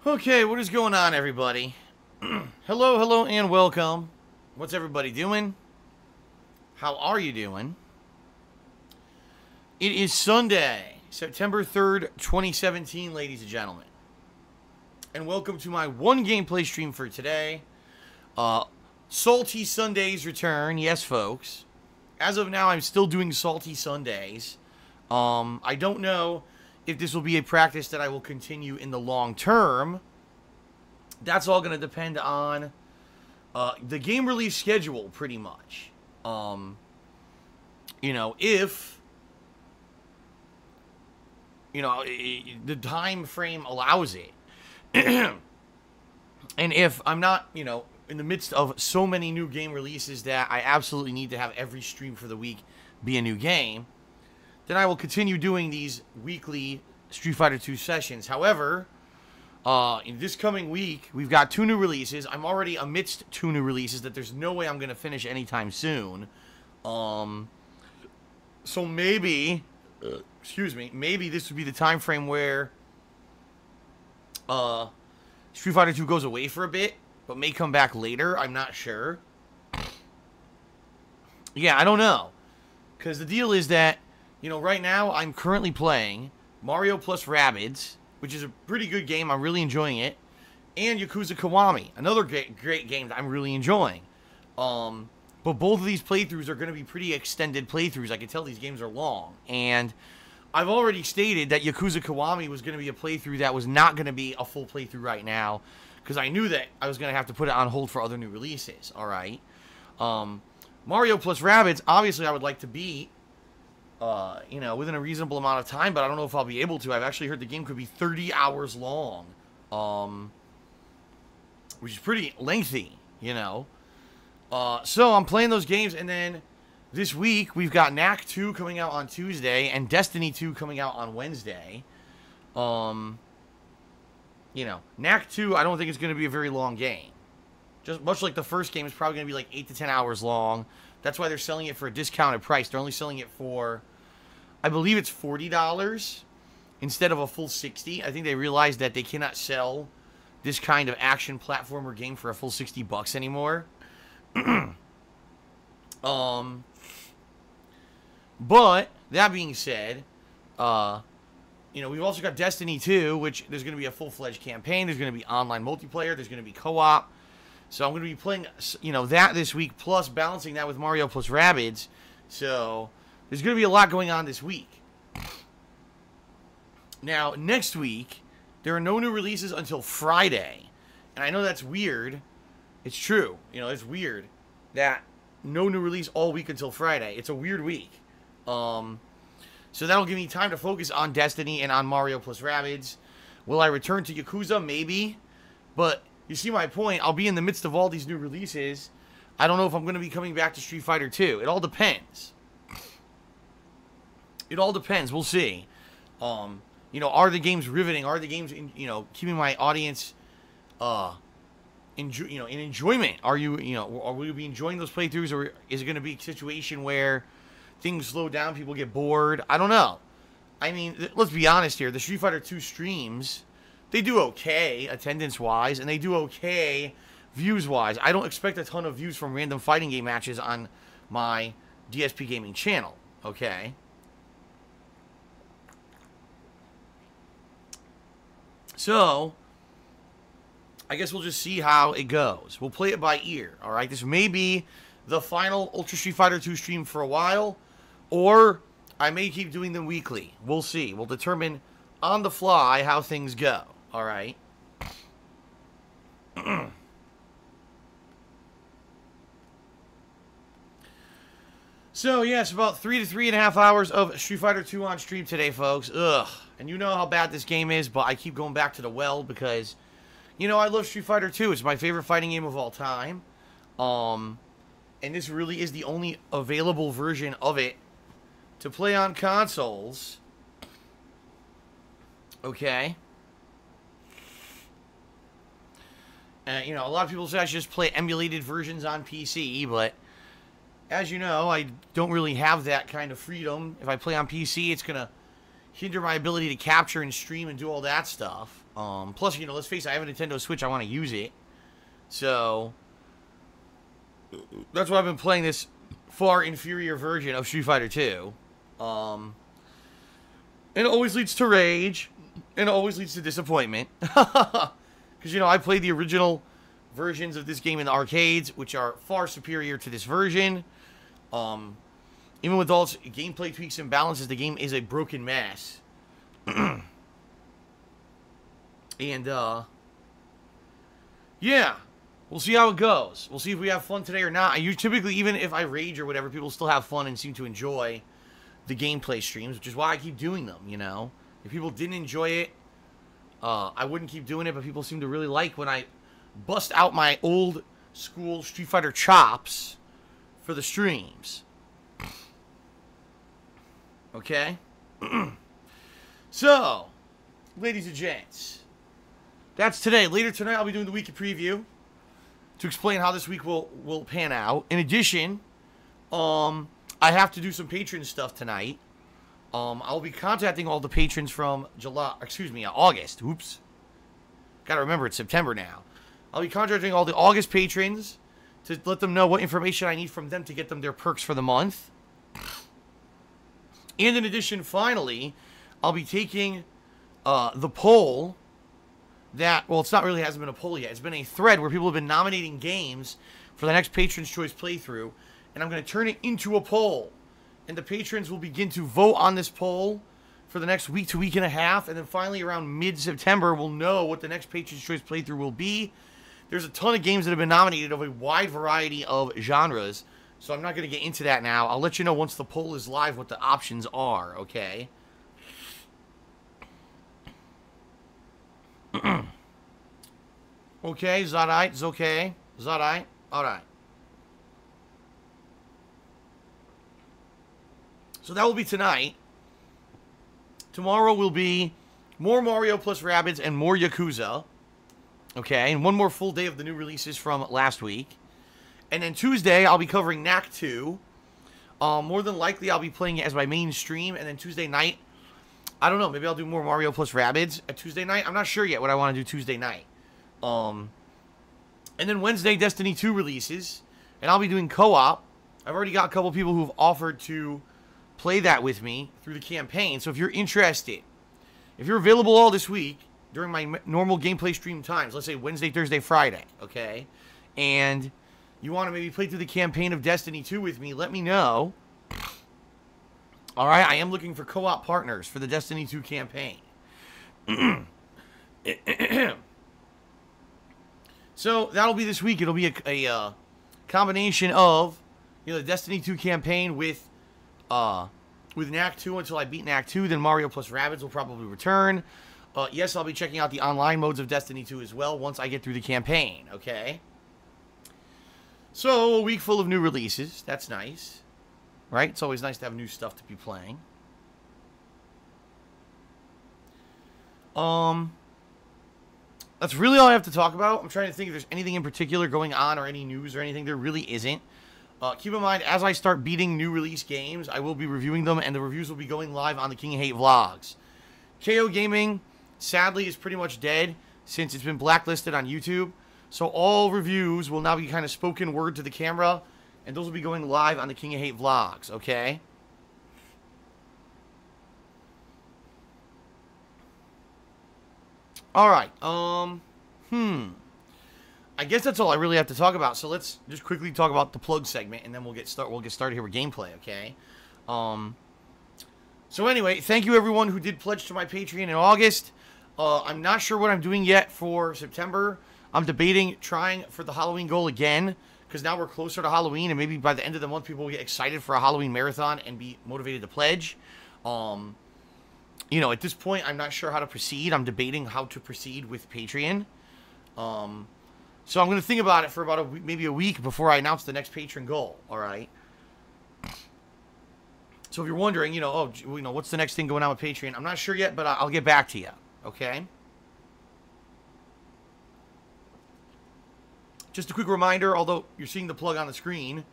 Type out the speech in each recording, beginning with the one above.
Okay, what is going on, everybody? Hello, and welcome. What's everybody doing? How are you doing? It is Sunday, September 3rd, 2017, ladies and gentlemen. And welcome to my one gameplay stream for today. Salty Sundays return. Yes, folks. As of now, I'm still doing Salty Sundays. I don't know if this will be a practice that I will continue in the long term. That's all going to depend on the game release schedule, pretty much. If the time frame allows it. And if I'm not, in the midst of so many new game releases that I absolutely need to have every stream for the week be a new game, then I will continue doing these weekly Street Fighter 2 sessions. However, in this coming week, we've got 2 new releases. I'm already amidst 2 new releases that there's no way I'm going to finish anytime soon. So maybe, maybe this would be the time frame where Street Fighter 2 goes away for a bit, but may come back later. I'm not sure. Yeah, I don't know. Because the deal is that, right now I'm currently playing Mario plus Rabbids, which is a pretty good game. I'm really enjoying it. And Yakuza Kiwami, another great game that I'm really enjoying. But both of these playthroughs are going to be pretty extended playthroughs. I can tell these games are long. And I've already stated that Yakuza Kiwami was going to be a playthrough that was not going to be a full playthrough right now, because I knew that I was going to have to put it on hold for other new releases. Alright. Mario plus Rabbids, obviously I would like to beat, within a reasonable amount of time, but I don't know if I'll be able to. I've actually heard the game could be 30 hours long, which is pretty lengthy, So I'm playing those games, and then this week we've got Knack 2 coming out on Tuesday, and Destiny 2 coming out on Wednesday. Knack 2, I don't think it's going to be a very long game. Just much like the first game, it's probably going to be like 8 to 10 hours long. That's why they're selling it for a discounted price. They're only selling it for, I believe it's $40 instead of a full $60. I think they realized that they cannot sell this kind of action platformer game for a full $60 anymore. But that being said, we've also got Destiny 2, which there's going to be a full-fledged campaign. There's going to be online multiplayer. There's going to be co-op. So I'm going to be playing, that this week, plus balancing that with Mario plus Rabbids. So there's going to be a lot going on this week. Now, next week, there are no new releases until Friday. And I know that's weird. It's true. It's weird that no new release all week until Friday. It's a weird week. So that'll give me time to focus on Destiny and on Mario plus Rabbids. Will I return to Yakuza? Maybe. But you see my point. I'll be in the midst of all these new releases. I don't know if I'm going to be coming back to Street Fighter 2. It all depends. It all depends. We'll see. Are the games riveting? Are the games, keeping my audience, in enjoyment? Are you, or will you be enjoying those playthroughs, or is it going to be a situation where things slow down, people get bored? I don't know. I mean, let's be honest here. The Street Fighter 2 streams, they do okay attendance-wise, and they do okay views-wise. I don't expect a ton of views from random fighting game matches on my DSPGaming channel, okay? So, I guess we'll just see how it goes. We'll play it by ear, alright? This may be the final Ultra Street Fighter 2 stream for a while, or I may keep doing them weekly. We'll see. We'll determine on the fly how things go, alright? So, yes, about 3 to 3.5 hours of Street Fighter 2 on stream today, folks. Ugh. And you know how bad this game is, but I keep going back to the well because, I love Street Fighter 2. It's my favorite fighting game of all time. And this really is the only available version of it to play on consoles. Okay. A lot of people say I should just play emulated versions on PC, but as you know, I don't really have that kind of freedom. If I play on PC, it's going to hinder my ability to capture and stream and do all that stuff. Plus, you know, let's face it, I have a Nintendo Switch. I want to use it. So, that's why I've been playing this far inferior version of Street Fighter 2. And it always leads to rage. And it always leads to disappointment. Because, you know, I played the original versions of this game in the arcades, which are far superior to this version. Even with all its gameplay tweaks and balances, the game is a broken mess. And, yeah. We'll see how it goes. We'll see if we have fun today or not. Typically, even if I rage or whatever, people still have fun and seem to enjoy the gameplay streams, which is why I keep doing them, you know? If people didn't enjoy it, I wouldn't keep doing it, but people seem to really like when I bust out my old school Street Fighter chops for the streams. Okay? So, ladies and gents, that's today. Later tonight, I'll be doing the weekly preview to explain how this week will pan out. In addition, I have to do some patron stuff tonight. I'll be contacting all the patrons from August. Oops. Gotta remember, it's September now. I'll be contacting all the August patrons to let them know what information I need from them to get them their perks for the month. And in addition, finally, I'll be taking the poll that, well, it's not really hasn't been a poll yet. It's been a thread where people have been nominating games for the next Patron's Choice playthrough, and I'm going to turn it into a poll. And the patrons will begin to vote on this poll for the next week to week and a half, and then finally around mid-September, we'll know what the next Patron's Choice playthrough will be. There's a ton of games that have been nominated of a wide variety of genres, so I'm not going to get into that now. I'll let you know once the poll is live what the options are, okay? Okay, is that right? Is okay? Is that right? Alright. So that will be tonight. Tomorrow will be more Mario plus Rabbids and more Yakuza. Okay, and one more full day of the new releases from last week. And then Tuesday, I'll be covering Knack 2. More than likely, I'll be playing it as my main stream. And then Tuesday night, I don't know, maybe I'll do more Mario plus Rabbids at Tuesday night. I'm not sure yet what I want to do Tuesday night. And then Wednesday, Destiny 2 releases. And I'll be doing co-op. I've already got a couple people who've offered to play that with me through the campaign. So if you're interested, if you're available all this week during my normal gameplay stream times, let's say Wednesday, Thursday, Friday, okay, and you want to maybe play through the campaign of Destiny 2 with me, let me know. All right, I am looking for co-op partners for the Destiny 2 campaign. So that'll be this week. It'll be a combination of, you know, the Destiny 2 campaign with Knack 2 until I beat Knack 2. Then Mario plus Rabbids will probably return. Yes, I'll be checking out the online modes of Destiny 2 as well once I get through the campaign, okay? So, a week full of new releases. That's nice. Right? It's always nice to have new stuff to be playing. That's really all I have to talk about. I'm trying to think if there's anything in particular going on or any news or anything. There really isn't. Keep in mind, as I start beating new release games, I will be reviewing them, and the reviews will be going live on the King of Hate vlogs. KO Gaming, sadly, is pretty much dead since it's been blacklisted on YouTube. So all reviews will now be kind of spoken word to the camera, and those will be going live on the King of Hate vlogs, okay? Alright, I guess that's all I really have to talk about. So let's just quickly talk about the plug segment, and then we'll get started here with gameplay, okay? So anyway, thank you everyone who did pledge to my Patreon in August. I'm not sure what I'm doing yet for September. I'm debating trying for the Halloween goal again, because now we're closer to Halloween, and maybe by the end of the month, people will get excited for a Halloween marathon and be motivated to pledge. You know, at this point, I'm not sure how to proceed. I'm debating how to proceed with Patreon. So I'm going to think about it for about maybe a week before I announce the next patron goal, all right? So if you're wondering, you know, what's the next thing going on with Patreon? I'm not sure yet, but I'll get back to you, okay? Just a quick reminder, although you're seeing the plug on the screen,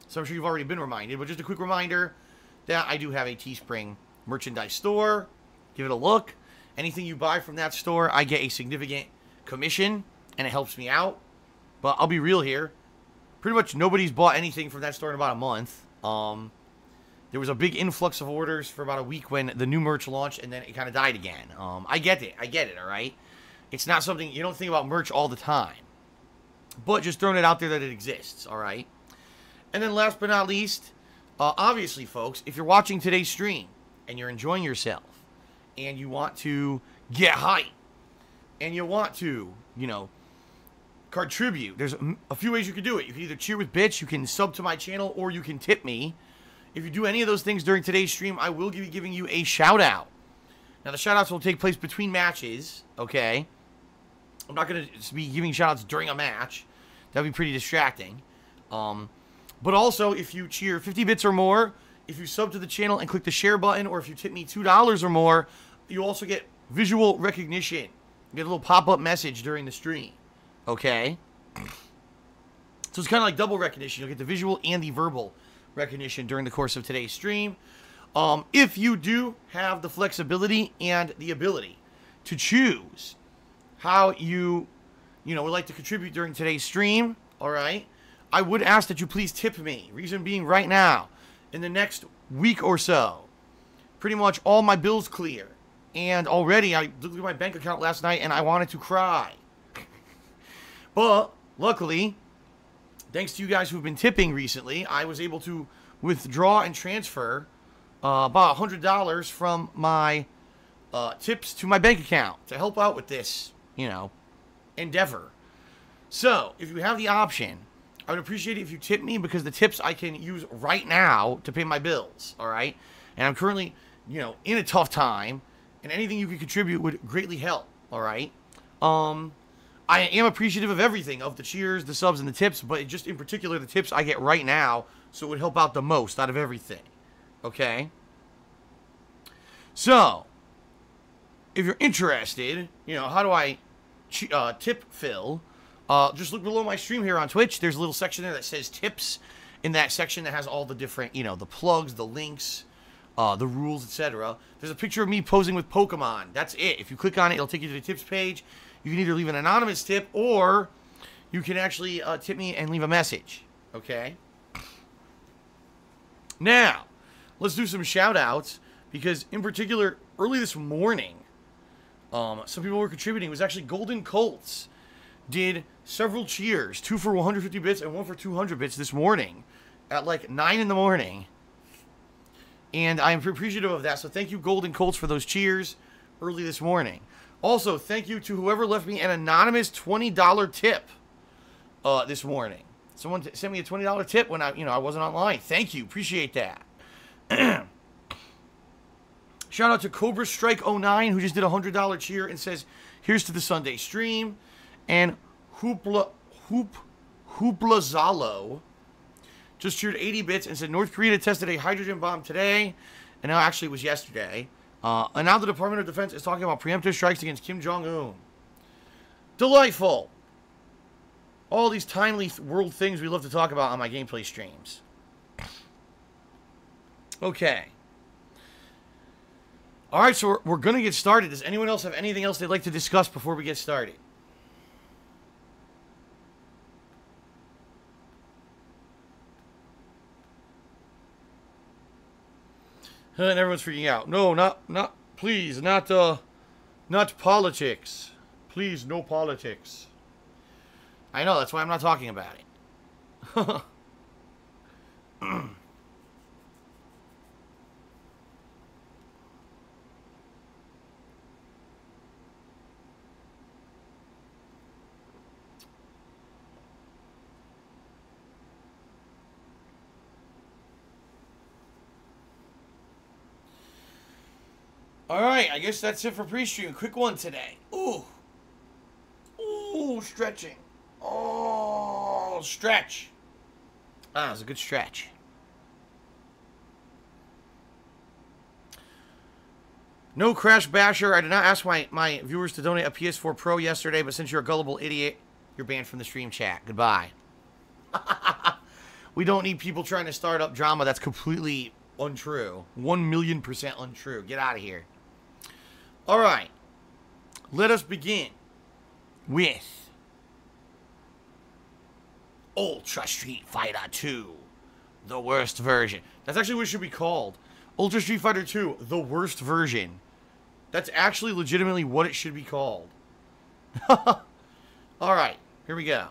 so I'm sure you've already been reminded, but just a quick reminder that I do have a Teespring merchandise store. Give it a look. Anything you buy from that store, I get a significant commission, and it helps me out. But I'll be real here. Pretty much nobody's bought anything from that store in about a month. There was a big influx of orders for about a week when the new merch launched, and then it kind of died again. I get it, all right? It's not something, you don't think about merch all the time. But just throwing it out there that it exists, all right? And then last but not least, obviously, folks, if you're watching today's stream and you're enjoying yourself and you want to get hype and you want to, you know, contribute, there's a few ways you can do it. You can either cheer with bits, you can sub to my channel, or you can tip me. If you do any of those things during today's stream, I will be giving you a shout-out. Now, the shout-outs will take place between matches, okay? I'm not going to be giving shout-outs during a match. That would be pretty distracting. But also, if you cheer 50 bits or more, if you sub to the channel and click the share button, or if you tip me $2 or more, you also get visual recognition. You get a little pop-up message during the stream, okay? So it's kind of like double recognition. You'll get the visual and the verbal recognition during the course of today's stream. If you do have the flexibility and the ability to choose how you would like to contribute during today's stream, all right, I would ask that you please tip me. Reason being, right now, in the next week or so, pretty much all my bills clear. And already, I looked at my bank account last night and I wanted to cry. But, luckily, thanks to you guys who've been tipping recently, I was able to withdraw and transfer about $100 from my tips to my bank account to help out with this, endeavor. So, if you have the option, I would appreciate it if you tip me, because the tips I can use right now to pay my bills, all right? And I'm currently, in a tough time, and anything you can contribute would greatly help, all right? I am appreciative of everything, of the cheers, the subs, and the tips, but just in particular the tips I get right now, so it would help out the most out of everything, okay? So, if you're interested, how do I tip Phil? Just look below my stream here on Twitch. There's a little section there that says tips. In that section that has all the different, the plugs, the links, the rules, etc. There's a picture of me posing with Pokemon. That's it. If you click on it, it'll take you to the tips page. You can either leave an anonymous tip, or you can actually tip me and leave a message. Okay? Now, let's do some shout-outs, because in particular, early this morning, some people were contributing. It was actually Golden Colts did several cheers, 2 for 150 bits and 1 for 200 bits this morning at like 9 in the morning. And I'm appreciative of that. So thank you, Golden Colts, for those cheers early this morning. Also, thank you to whoever left me an anonymous $20 tip this morning. Someone sent me a $20 tip when I wasn't online. Thank you. Appreciate that. Shout out to Cobra Strike 09, who just did a $100 cheer and says, "Here's to the Sunday stream." And Hooplazalo just cheered 80 bits and said, "North Korea tested a hydrogen bomb today." And now, actually, it was yesterday. And now the Department of Defense is talking about preemptive strikes against Kim Jong-un. Delightful. All these timely world things we love to talk about on my gameplay streams. Okay. All right, so we're going to get started. Does anyone else have anything else they'd like to discuss before we get started? And everyone's freaking out. No, please, not politics. Please, no politics. I know, that's why I'm not talking about it. Alright, I guess that's it for pre-stream. Quick one today. Ooh. Ooh, stretching. Oh, stretch. Ah, it was a good stretch. No Crash Basher. I did not ask my viewers to donate a PS4 Pro yesterday, but since you're a gullible idiot, you're banned from the stream chat. Goodbye. We don't need people trying to start up drama. That's completely untrue. 1,000,000% untrue. Get out of here. All right. let us begin with Ultra Street Fighter 2, the worst version. That's actually what it should be called. Ultra Street Fighter 2, the worst version. That's actually legitimately what it should be called. Alright, here we go.